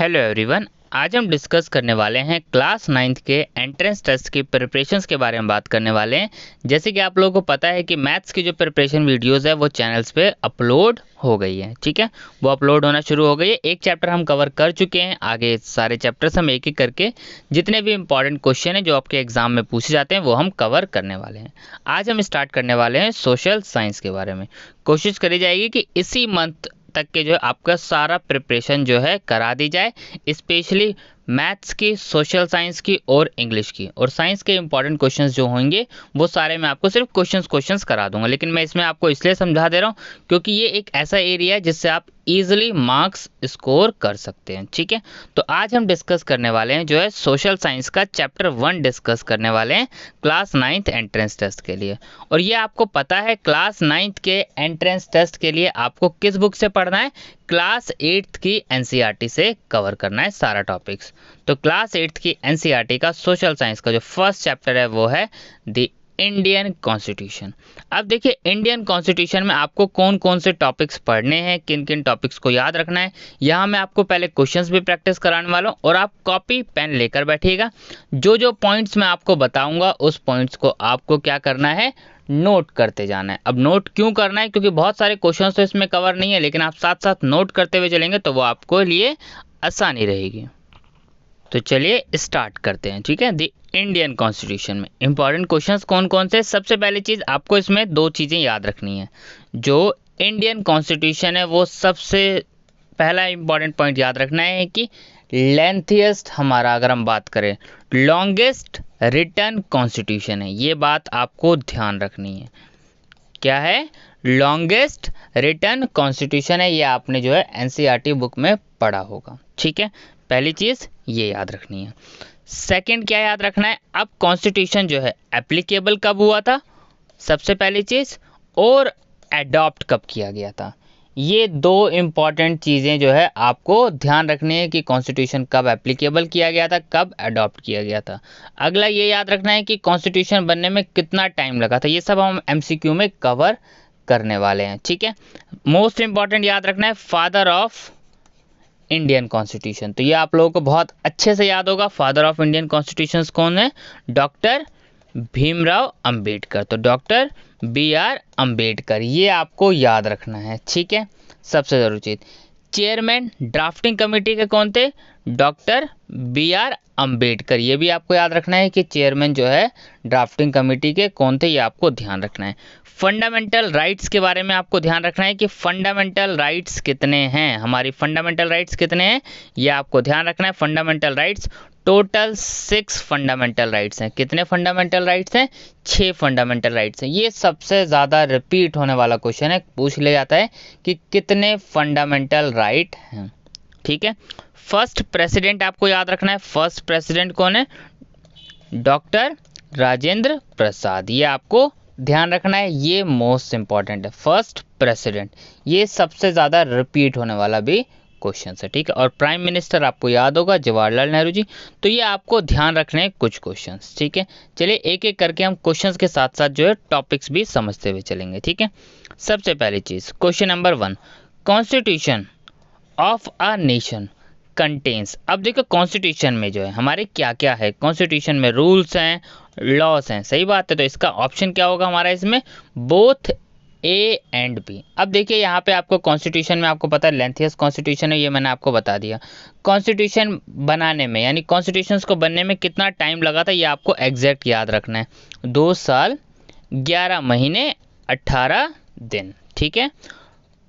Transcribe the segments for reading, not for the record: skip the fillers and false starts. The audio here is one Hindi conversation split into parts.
Hello everyone. आज हम डिस्कस करने वाले हैं क्लास 9th के एंट्रेंस टेस्ट की प्रिपरेशंस के बारे में बात करने वाले हैं। जैसे कि आप लोगों को पता है कि मैथ्स की जो प्रिपरेशन वीडियोस है वो चैनल्स पे अपलोड हो गई है। ठीक है, वो अपलोड होना शुरू हो गई है। एक चैप्टर हम कवर कर चुके हैं, आगे सारे चैप्टर्स हम एक एक करके जितने भी इंपॉर्टेंट क्वेश्चन हैं जो आपके एग्जाम में पूछे जाते हैं वो हम कवर करने वाले हैं। आज हम स्टार्ट करने वाले हैं सोशल साइंस के बारे में। कोशिश करी जाएगी कि इसी मंथ तक के जो है आपका सारा प्रिपरेशन जो है करा दी जाए, स्पेशली मैथ्स की, सोशल साइंस की और इंग्लिश की। और साइंस के इंपॉर्टेंट क्वेश्चंस जो होंगे वो सारे मैं आपको सिर्फ क्वेश्चंस करा दूंगा, लेकिन मैं इसमें आपको इसलिए समझा दे रहा हूँ क्योंकि ये एक ऐसा एरिया है जिससे आप इजीली मार्क्स स्कोर कर सकते हैं। ठीक है, तो आज हम डिस्कस करने वाले हैं जो है सोशल साइंस का चैप्टर 1 डिस्कस करने वाले हैं क्लास 9th एंट्रेंस टेस्ट के लिए। और ये आपको पता है क्लास 9th के एंट्रेंस टेस्ट के लिए आपको किस बुक से पढ़ना है? क्लास 8th की एनसीईआरटी से कवर करना है सारा टॉपिक्स। तो क्लास 8th की एनसीईआरटी का सोशल साइंस का जो फर्स्ट चैप्टर है वो है द इंडियन कॉन्स्टिट्यूशन। अब देखिए, इंडियन कॉन्स्टिट्यूशन में आपको कौन कौन से टॉपिक्स पढ़ने हैं, किन किन टॉपिक्स को याद रखना है, यहाँ मैं आपको पहले क्वेश्चंस भी प्रैक्टिस कराने वाला हूँ और आप कॉपी पेन लेकर बैठिएगा। जो जो पॉइंट्स मैं आपको बताऊंगा उस पॉइंट्स को आपको क्या करना है? नोट करते जाना है। अब नोट क्यों करना है? क्योंकि बहुत सारे क्वेश्चंस तो इसमें कवर नहीं है, लेकिन आप साथ साथ नोट करते हुए चलेंगे तो वो आपको लिए आसानी रहेगी। तो चलिए स्टार्ट करते हैं। ठीक है, द इंडियन कॉन्स्टिट्यूशन में इंपॉर्टेंट क्वेश्चंस कौन कौन से? सबसे पहली चीज आपको इसमें दो चीजें याद रखनी है। जो इंडियन कॉन्स्टिट्यूशन है वो सबसे पहला इंपॉर्टेंट पॉइंट याद रखना है कि लेंथिएस्ट, हमारा अगर हम बात करें लॉन्गेस्ट रिटन कॉन्स्टिट्यूशन है। ये बात आपको ध्यान रखनी है। क्या है? लॉन्गेस्ट रिटन कॉन्स्टिट्यूशन है। ये आपने जो है एनसीईआरटी बुक में पढ़ा होगा। ठीक है, पहली चीज ये याद रखनी है। सेकंड क्या याद रखना है? अब कॉन्स्टिट्यूशन जो है एप्लीकेबल कब हुआ था, सबसे पहली चीज, और एडॉप्ट कब किया गया था। ये दो इंपॉर्टेंट चीजें जो है आपको ध्यान रखनी है कि कॉन्स्टिट्यूशन कब एप्लीकेबल किया गया था, कब अडॉप्ट किया गया था। अगला ये याद रखना है कि कॉन्स्टिट्यूशन बनने में कितना टाइम लगा था। ये सब हम एमसीक्यू में कवर करने वाले हैं। ठीक है, मोस्ट इंपॉर्टेंट याद रखना है फादर ऑफ इंडियन कॉन्स्टिट्यूशन। तो ये आप लोगों को बहुत अच्छे से याद होगा। फादर ऑफ इंडियन कॉन्स्टिट्यूशन कौन है? डॉक्टर भीमराव अंबेडकर। तो डॉक्टर BR अंबेडकर, ये आपको याद रखना है। ठीक है, सबसे जरूरी चीज। चेयरमैन ड्राफ्टिंग कमेटी के कौन थे? Doctor BR Ambedkar. ये भी आपको याद रखना है कि चेयरमैन जो है ड्राफ्टिंग कमेटी के कौन थे, ये आपको ध्यान रखना है। फंडामेंटल राइट्स के बारे में आपको ध्यान रखना है कि फंडामेंटल राइट्स कितने हैं, हमारी फंडामेंटल राइट्स कितने हैं, ये आपको ध्यान रखना है। Fundamental rights total 6 fundamental rights हैं। कितने फंडामेंटल राइट्स हैं? 6 फंडामेंटल राइट्स हैं। ये सबसे ज़्यादा रिपीट होने वाला क्वेश्चन है, पूछ लिया जाता है कि कितने फंडामेंटल राइट हैं। ठीक है, फर्स्ट प्रेसिडेंट आपको याद रखना है। फर्स्ट प्रेसिडेंट कौन है? डॉक्टर राजेंद्र प्रसाद। ये आपको ध्यान रखना है, ये मोस्ट इंपॉर्टेंट है। फर्स्ट प्रेसिडेंट, ये सबसे ज़्यादा रिपीट होने वाला भी क्वेश्चन है। ठीक है, और प्राइम मिनिस्टर आपको याद होगा जवाहरलाल नेहरू जी। तो ये आपको ध्यान रखने हैं कुछ क्वेश्चंस। ठीक है, चलिए एक एक करके हम क्वेश्चंस के साथ साथ जो है टॉपिक्स भी समझते हुए चलेंगे। ठीक है, सबसे पहली चीज, question number 1, constitution of a nation contains. अब देखो कॉन्स्टिट्यूशन में जो है हमारे क्या क्या है, कॉन्स्टिट्यूशन में रूल्स हैं, लॉस हैं, सही बात है। तो इसका ऑप्शन क्या होगा हमारा इसमें? Both A and B। अब देखिए यहाँ पे आपको कॉन्स्टिट्यूशन में आपको पता है लेंथियस कॉन्स्टिट्यूशन है, ये मैंने आपको बता दिया। कॉन्स्टिट्यूशन बनाने में यानी कॉन्स्टिट्यूशन को बनने में कितना टाइम लगा था, ये आपको एग्जैक्ट याद रखना है। 2 साल 11 महीने 18 दिन। ठीक है,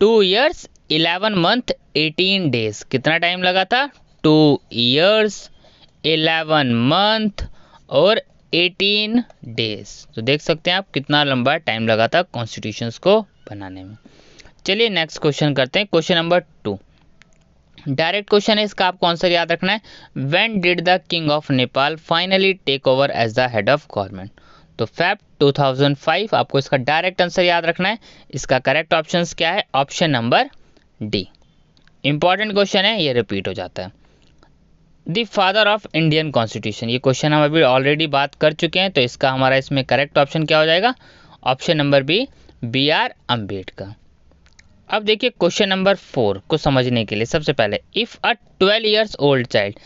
2 years 11 month 18 days। कितना टाइम लगा था? 2 years 11 month और 18 डेज। तो देख सकते हैं आप कितना लंबा टाइम लगा था कॉन्स्टिट्यूशंस को बनाने में। चलिए नेक्स्ट क्वेश्चन करते हैं, क्वेश्चन नंबर 2। डायरेक्ट क्वेश्चन है, इसका आपको आंसर याद रखना है। When did the king of Nepal finally take over as the head of government? तो फेब 2005 आपको इसका डायरेक्ट आंसर याद रखना है। इसका करेक्ट ऑप्शन क्या है? Option number D। Important question है, ये रिपीट हो जाता है। The father of Indian constitution, ये क्वेश्चन हम अभी ऑलरेडी बात कर चुके हैं, तो इसका हमारा इसमें करेक्ट ऑप्शन क्या हो जाएगा? Option number B, BR Ambedkar. अब देखिए क्वेश्चन नंबर 4 को समझने के लिए सबसे पहले, if a 12 years old child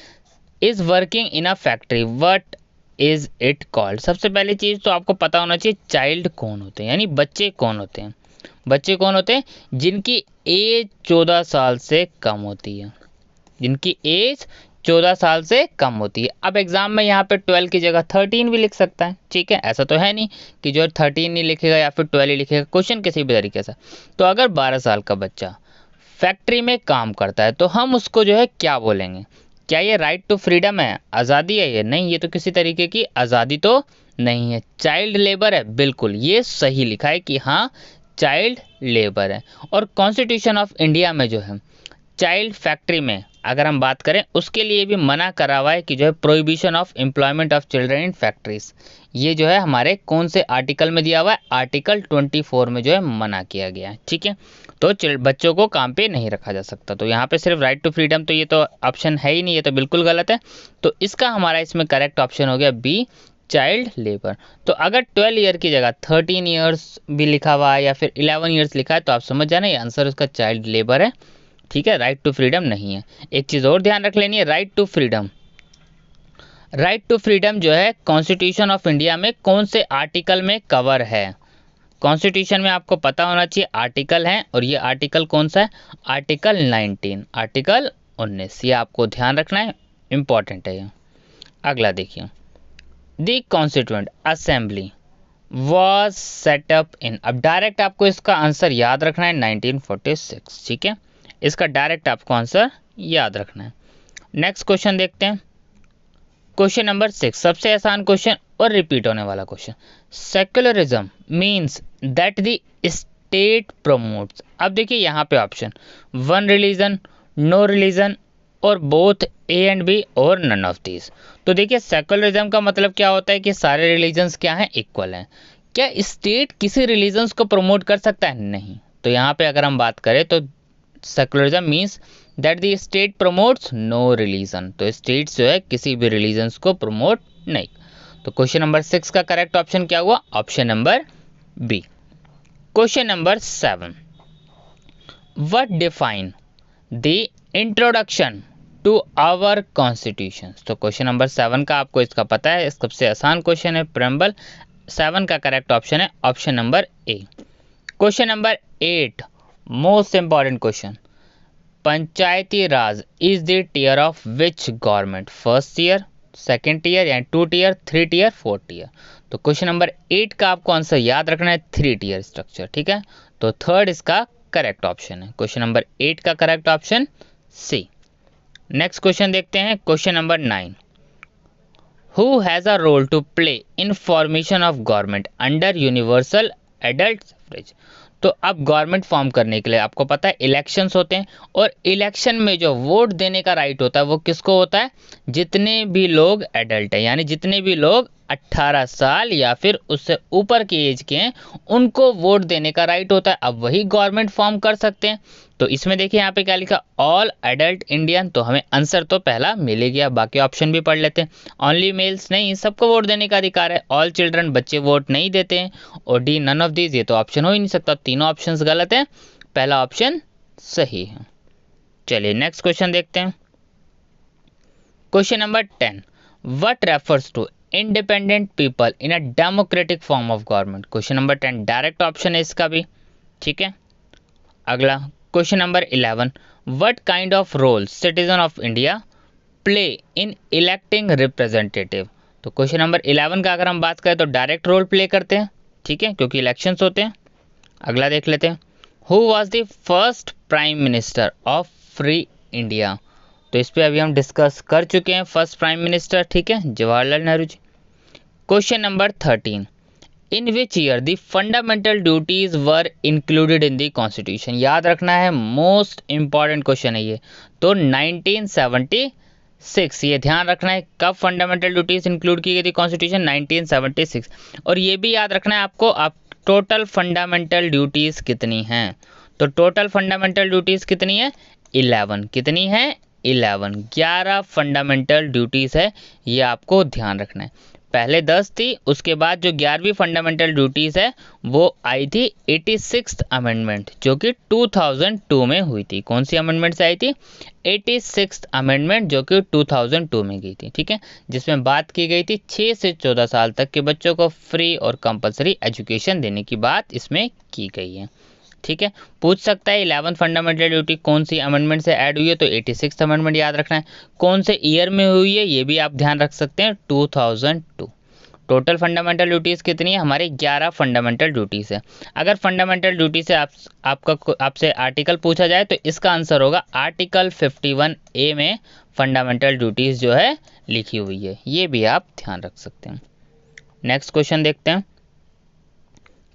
is working in a factory what is it called. सबसे पहली चीज तो आपको पता होना चाहिए चाइल्ड कौन होते हैं, यानी बच्चे कौन होते हैं। बच्चे कौन होते हैं? जिनकी एज 14 साल से कम होती है, जिनकी एज 14 साल से कम होती है। अब एग्जाम में यहाँ पे 12 की जगह 13 भी लिख सकता है, ठीक है। ऐसा तो है नहीं कि जो 13 नहीं लिखेगा या फिर 12 ही लिखेगा, क्वेश्चन किसी भी तरीके से। तो अगर 12 साल का बच्चा फैक्ट्री में काम करता है तो हम उसको जो है क्या बोलेंगे? क्या ये राइट टू फ्रीडम है, आज़ादी है ये? नहीं, ये तो किसी तरीके की आज़ादी तो नहीं है, चाइल्ड लेबर है। बिल्कुल ये सही लिखा है कि हाँ चाइल्ड लेबर है। और कॉन्स्टिट्यूशन ऑफ इंडिया में जो है चाइल्ड फैक्ट्री में अगर हम बात करें उसके लिए भी मना करा हुआ है कि जो है prohibition of employment of children in factories, ये जो है हमारे कौन से आर्टिकल में दिया हुआ है? आर्टिकल 24 में जो है मना किया गया है, ठीक है। तो बच्चों को काम पे नहीं रखा जा सकता। तो यहाँ पे सिर्फ राइट टू फ्रीडम, तो ये तो ऑप्शन है ही नहीं, ये तो बिल्कुल गलत है। तो इसका हमारा इसमें करेक्ट ऑप्शन हो गया बी, चाइल्ड लेबर। तो अगर 12 ईयर की जगह 13 ईयर्स भी लिखा हुआ है या फिर 11 ईयर्स लिखा है तो आप समझ जाना ये आंसर उसका चाइल्ड लेबर है, ठीक है। राइट टू फ्रीडम नहीं है। एक चीज़ और ध्यान रख लेनी है, right to freedom, right to freedom जो है कॉन्स्टिट्यूशन ऑफ इंडिया में कौन से आर्टिकल में कवर है? कॉन्स्टिट्यूशन में आपको पता होना चाहिए आर्टिकल है, और ये आर्टिकल कौन सा है? आर्टिकल 19, आर्टिकल 19, ये आपको ध्यान रखना है, इंपॉर्टेंट है ये। अगला देखिए, the constituent assembly was set up in. अब डायरेक्ट आपको इसका आंसर याद रखना है 1946, ठीक है। इसका डायरेक्ट आपको आंसर याद रखना है। नेक्स्ट क्वेश्चन देखते हैं, क्वेश्चन नंबर 6, सबसे आसान क्वेश्चन और रिपीट होने वाला question. Secularism means that the state promotes. अब देखिए यहाँ पे option, one religion, no religion, और बोथ ए एंड बी, और नन ऑफ दीज। तो देखिए सेक्युलरिज्म का मतलब क्या होता है कि सारे रिलीजन्स क्या हैं? इक्वल हैं। क्या स्टेट किसी रिलीजन्स को प्रमोट कर सकता है? नहीं। तो यहाँ पे अगर हम बात करें तो secularism means that the state promotes no religion. तो स्टेट्स जो है किसी भी रिलीजन्स को प्रमोट नहीं। तो क्वेश्चन नंबर 6 का करेक्ट ऑप्शन क्या हुआ? Option number B. Question number 7, what define the introduction to our constitution. तो क्वेश्चन नंबर 7 का आपको इसका पता है, सबसे आसान क्वेश्चन है, प्रेम्बल। 7 का करेक्ट ऑप्शन है option number A. Question number 8, most important question, Panchayati Raj is the tier of which government? First year, second tier, यानी 2 टीयर, 3 टीयर, 4 टीयर। तो क्वेश्चन नंबर 8 का आपको आंसर याद रखना है 3 टीयर स्ट्रक्चर, ठीक है। तो थर्ड इसका करेक्ट ऑप्शन है, क्वेश्चन नंबर 8 का correct option C. Next question देखते हैं, question number 9, who has a role to play in formation of government under universal adult suffrage. तो अब गवर्नमेंट फॉर्म करने के लिए आपको पता है इलेक्शंस होते हैं, और इलेक्शन में जो वोट देने का राइट होता है वो किसको होता है? जितने भी लोग एडल्ट हैं, यानी जितने भी लोग 18 साल या फिर उससे ऊपर की एज के हैं उनको वोट देने का राइट होता है। अब वही गवर्नमेंट फॉर्म कर सकते हैं। तो इसमें देखिए यहाँ पे क्या लिखा, ऑल एडल्ट इंडियन। तो हमें आंसर तो पहला मिल ही गया, बाकी ऑप्शन भी पढ़ लेते हैं। ओनली मेल्स नहीं, सबको वोट देने का अधिकार है। ऑल चिल्ड्रन, बच्चे वोट नहीं देते हैं। और डी, नन ऑफ दीज, ये तो ऑप्शन हो ही नहीं सकता, तीनों ऑप्शंस गलत हैं, पहला ऑप्शन सही है। चलिए नेक्स्ट क्वेश्चन देखते हैं, question number 10, what refers to independent people in a democratic form of government? Question number 10 direct option है इसका भी, ठीक है। अगला question number 11, what kind of role citizen of India play in electing representative? तो क्वेश्चन नंबर 11 का अगर हम बात करें तो डायरेक्ट रोल प्ले करते हैं, ठीक है, क्योंकि इलेक्शंस होते हैं। अगला देख लेते हैं, who was the first prime minister of free India? तो इस पे अभी हम डिस्कस कर चुके हैं, फर्स्ट प्राइम मिनिस्टर, ठीक है, Jawaharlal Nehru ji. Question number 13, in which year the fundamental duties were included in the constitution? याद रखना है, मोस्ट इंपॉर्टेंट क्वेश्चन है ये। तो 1976, ये ध्यान रखना है, कब फंडामेंटल ड्यूटीज इंक्लूड की गई थी कॉन्स्टिट्यूशन? 1976। और ये भी याद रखना है आपको, आप टोटल फंडामेंटल ड्यूटीज कितनी हैं? तो टोटल फंडामेंटल ड्यूटीज कितनी है? 11। कितनी है? 11 फंडामेंटल ड्यूटीज है, ये आपको ध्यान रखना है। पहले 10 थी, उसके बाद जो 11वीं फंडामेंटल ड्यूटीज़ है वो आई थी 86th अमेंडमेंट, जो कि 2002 में हुई थी। कौन सी अमेंडमेंट से आई थी? 86th अमेंडमेंट, जो कि 2002 में गई थी। ठीक है, जिसमें बात की गई थी 6 से 14 साल तक के बच्चों को फ्री और कंपलसरी एजुकेशन देने की बात इसमें की गई है। ठीक है, पूछ सकता है 11th फंडामेंटल ड्यूटी कौन सी अमेंडमेंट से ऐड हुई है, तो 86th अमेंडमेंट याद रखना है। कौन से ईयर में हुई है ये भी आप ध्यान रख सकते हैं, 2002। टोटल फंडामेंटल ड्यूटीज़ कितनी है? हमारे 11 फंडामेंटल ड्यूटीज़ है। अगर फंडामेंटल ड्यूटी से आपसे आर्टिकल पूछा जाए तो इसका आंसर होगा आर्टिकल 51A में फंडामेंटल ड्यूटीज़ जो है लिखी हुई है, ये भी आप ध्यान रख सकते हैं। नेक्स्ट क्वेश्चन देखते हैं।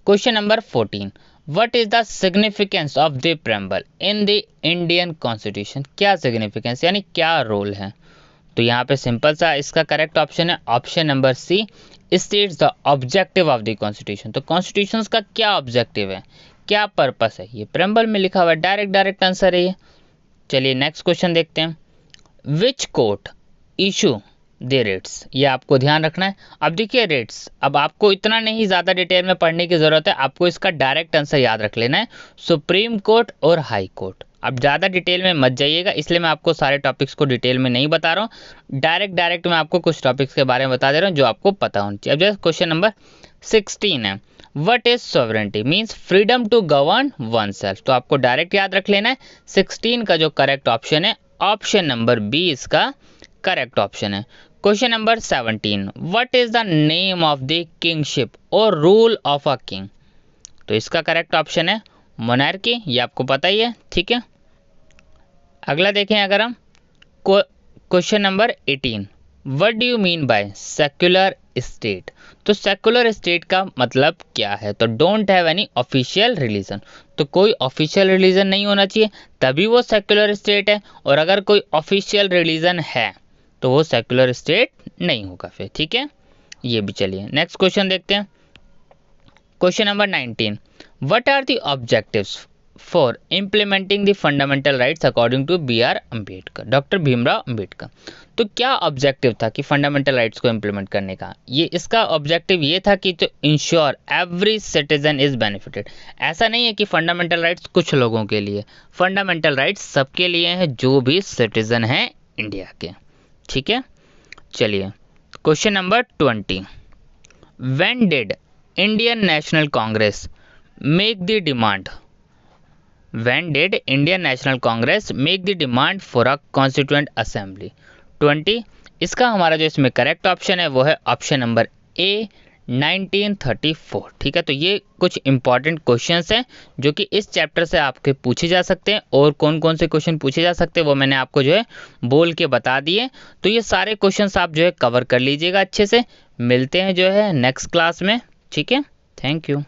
Question number 14, What is the significance of the preamble in the Indian Constitution? क्या सिग्निफिकेंस यानी क्या रोल है? तो यहाँ पे सिंपल सा इसका करेक्ट ऑप्शन है option number C, states the objective of the constitution. तो कॉन्स्टिट्यूशन का क्या ऑब्जेक्टिव है, क्या पर्पस है, ये प्रेम्बल में लिखा हुआ है, डायरेक्ट आंसर है ये। चलिए नेक्स्ट क्वेश्चन देखते हैं। Which court issue the rates, ये आपको ध्यान रखना है। अब देखिए रेट्स, अब आपको इतना नहीं ज़्यादा डिटेल में पढ़ने की ज़रूरत है, आपको इसका डायरेक्ट आंसर याद रख लेना है, सुप्रीम कोर्ट और हाई कोर्ट। अब ज़्यादा डिटेल में मत जाइएगा, इसलिए मैं आपको सारे टॉपिक्स को डिटेल में नहीं बता रहा हूँ, डायरेक्ट मैं आपको कुछ टॉपिक्स के बारे में बता दे रहा हूँ जो आपको पता होना चाहिए। अब जैसे क्वेश्चन नंबर 16 है, what is sovereignty means freedom to govern one self. तो आपको डायरेक्ट याद रख लेना है, 16 का जो करेक्ट ऑप्शन है ऑप्शन नंबर बी इसका करेक्ट ऑप्शन है। Question number 17, what is the name of the kingship और रूल ऑफ अ किंग। तो इसका करेक्ट ऑप्शन है मोनार्की, ये आपको पता ही है। ठीक है, अगला देखें अगर हम question number 18, what do you mean by secular state. तो सेक्युलर स्टेट का मतलब क्या है? तो don't have any official religion. तो कोई ऑफिशियल रिलीजन नहीं होना चाहिए तभी वो सेक्युलर स्टेट है, और अगर कोई ऑफिशियल रिलीजन है तो वो सेक्युलर स्टेट नहीं होगा फिर। ठीक है, ये भी। चलिए नेक्स्ट क्वेश्चन देखते हैं। Question number 19, what are the objectives for implementing the fundamental rights according to BR Ambedkar, doctor Bhimrao Ambedkar. तो क्या ऑब्जेक्टिव था कि फंडामेंटल राइट्स को इम्प्लीमेंट करने का? ये इसका ऑब्जेक्टिव ये था कि तो ensure every citizen is benefited. ऐसा नहीं है कि फंडामेंटल राइट्स कुछ लोगों के लिए, फंडामेंटल राइट्स सबके लिए हैं जो भी सिटीजन हैं इंडिया के। ठीक है, चलिए question number 20, when did Indian national Congress make the demand, when did Indian national Congress make the demand for a constituent assembly. 20, इसका हमारा जो इसमें करेक्ट ऑप्शन है वो है ऑप्शन नंबर ए 1934। ठीक है, तो ये कुछ इंपॉर्टेंट क्वेश्चंस हैं जो कि इस चैप्टर से आपके पूछे जा सकते हैं, और कौन कौन से क्वेश्चन पूछे जा सकते हैं वो मैंने आपको जो है बोल के बता दिए। तो ये सारे क्वेश्चंस आप जो है कवर कर लीजिएगा अच्छे से। मिलते हैं जो है नेक्स्ट क्लास में। ठीक है, थैंक यू।